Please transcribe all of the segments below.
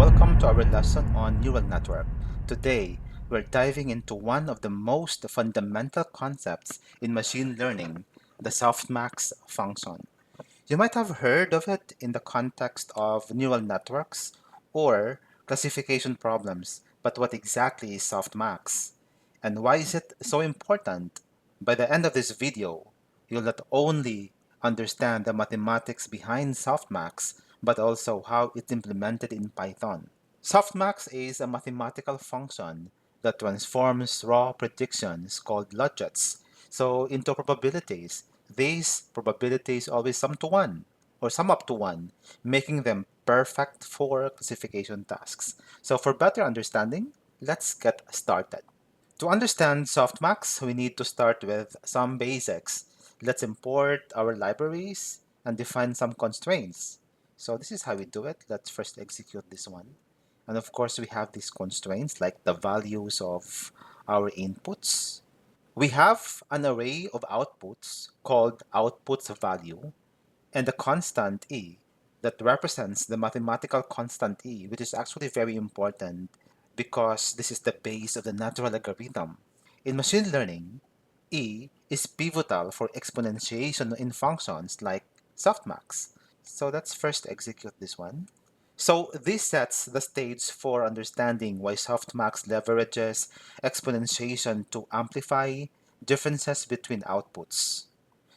welcome to our lesson on neural network. Today, we're diving into one of the most fundamental concepts in machine learning, the softmax function. You might have heard of it in the context of neural networks or classification problems, but what exactly is softmax? And why is it so important? By the end of this video, you'll not only understand the mathematics behind softmax, but also how it's implemented in Python. Softmax is a mathematical function that transforms raw predictions called logits into probabilities. These probabilities always sum to 1 or sum up to 1, making them perfect for classification tasks. So for better understanding, let's get started. To understand softmax, we need to start with some basics. Let's import our libraries and define some constraints. So this is how we do it. Let's first execute this one. And of course, we have these constraints like the values of our inputs. We have an array of outputs called outputs value and a constant e that represents the mathematical constant e, which is actually very important because this is the base of the natural logarithm. In machine learning, e is pivotal for exponentiation in functions like softmax. So let's first execute this one. So this sets the stage for understanding why softmax leverages exponentiation to amplify differences between outputs.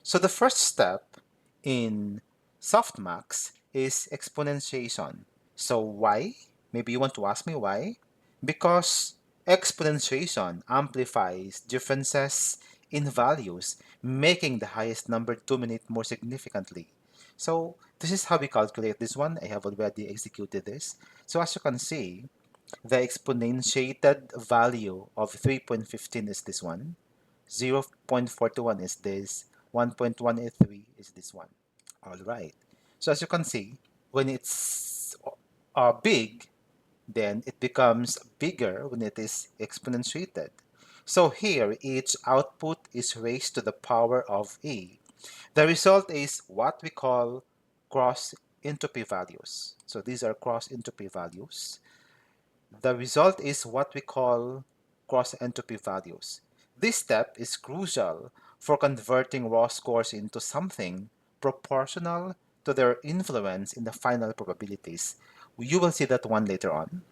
So the first step in softmax is exponentiation. So why? Maybe you want to ask me why? Because exponentiation amplifies differences in values, making the highest number dominate more significantly. So this is how we calculate this one. I have already executed this. So as you can see, the exponentiated value of 3.15 is this one. 0.41 is this. 1.183 is this one. All right. So as you can see, when it's big, then it becomes bigger when it is exponentiated. So here, each output is raised to the power of e. The result is what we call cross entropy values. So these are cross entropy values. The result is what we call cross entropy values. This step is crucial for converting raw scores into something proportional to their influence in the final probabilities. You will see that one later on.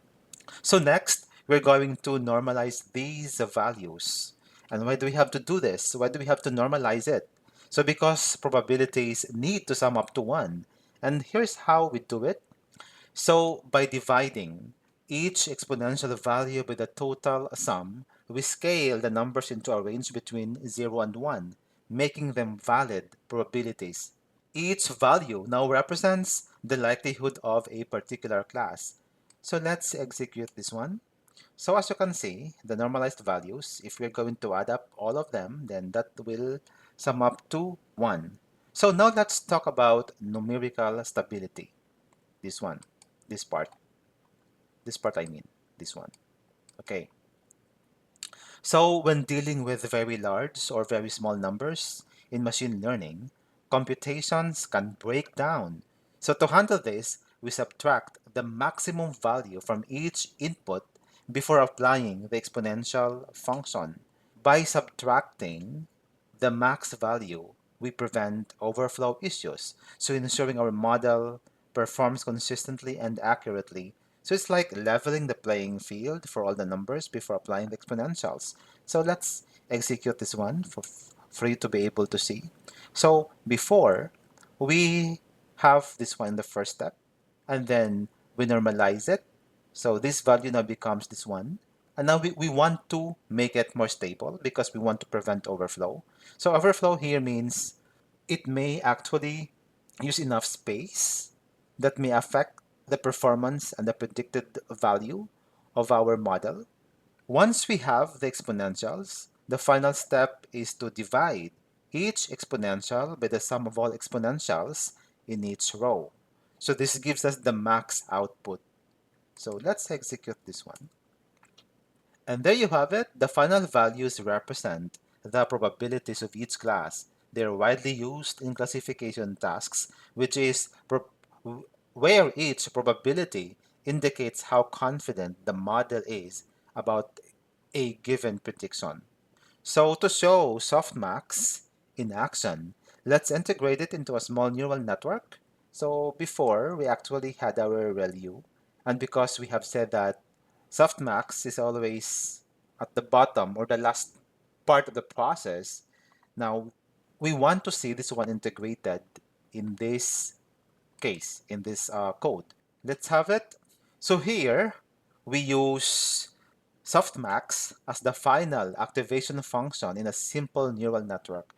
So next, we're going to normalize these values. And why do we have to do this? Why do we have to normalize it? So because probabilities need to sum up to 1. And here's how we do it. So by dividing each exponential value by the total sum, we scale the numbers into a range between 0 and 1, making them valid probabilities. Each value now represents the likelihood of a particular class. So let's execute this one. So as you can see, the normalized values, if we're going to add up all of them, then that will sum up to 1. So now let's talk about numerical stability. This one, this part. This part I mean, this one. Okay. So when dealing with very large or very small numbers in machine learning, computations can break down. So to handle this, we subtract the maximum value from each input before applying the exponential function. By subtracting the max value, we prevent overflow issues, so ensuring our model performs consistently and accurately. So it's like leveling the playing field for all the numbers before applying the exponentials. So let's execute this one for you to be able to see. So before, we have this one in the first step, and then we normalize it. So this value now becomes this one. And now we want to make it more stable because we want to prevent overflow. So overflow here means it may actually use enough space that may affect the performance and the predicted value of our model. Once we have the exponentials, the final step is to divide each exponential by the sum of all exponentials in each row. So this gives us the max output. So let's execute this one. And there you have it. The final values represent the probabilities of each class. They're widely used in classification tasks, which is where each probability indicates how confident the model is about a given prediction. So to show Softmax in action, let's integrate it into a small neural network. So before, we actually had our ReLU, and because we have said that Softmax is always at the bottom or the last part of the process, now we want to see this one integrated in this case, in this code. Let's have it. So here, we use Softmax as the final activation function in a simple neural network.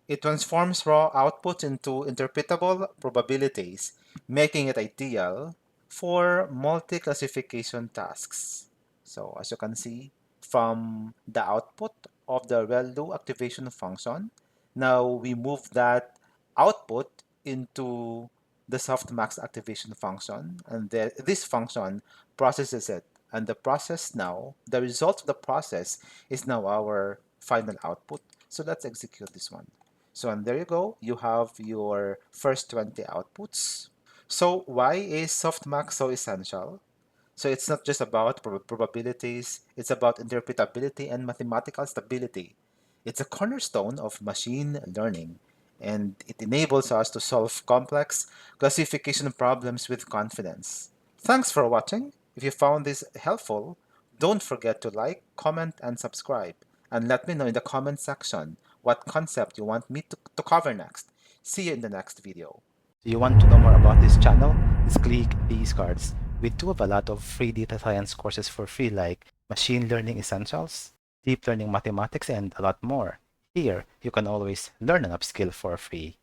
It transforms raw outputs into interpretable probabilities, making it ideal for multi-classification tasks. So as you can see from the output of the ReLU activation function, now we move that output into the softmax activation function, and this function processes it. And the result of the process is now our final output. So let's execute this one. So, and there you go. You have your first 20 outputs. So why is softmax so essential? So it's not just about probabilities, it's about interpretability and mathematical stability. It's a cornerstone of machine learning, and it enables us to solve complex classification problems with confidence. Thanks for watching. If you found this helpful, don't forget to like, comment, and subscribe. And let me know in the comment section what concept you want me to cover next. See you in the next video. Do you want to know more about this channel? Just click these cards. We do have a lot of free data science courses for free, like Machine Learning Essentials, Deep Learning Mathematics, and a lot more. Here, you can always learn an upskill for free.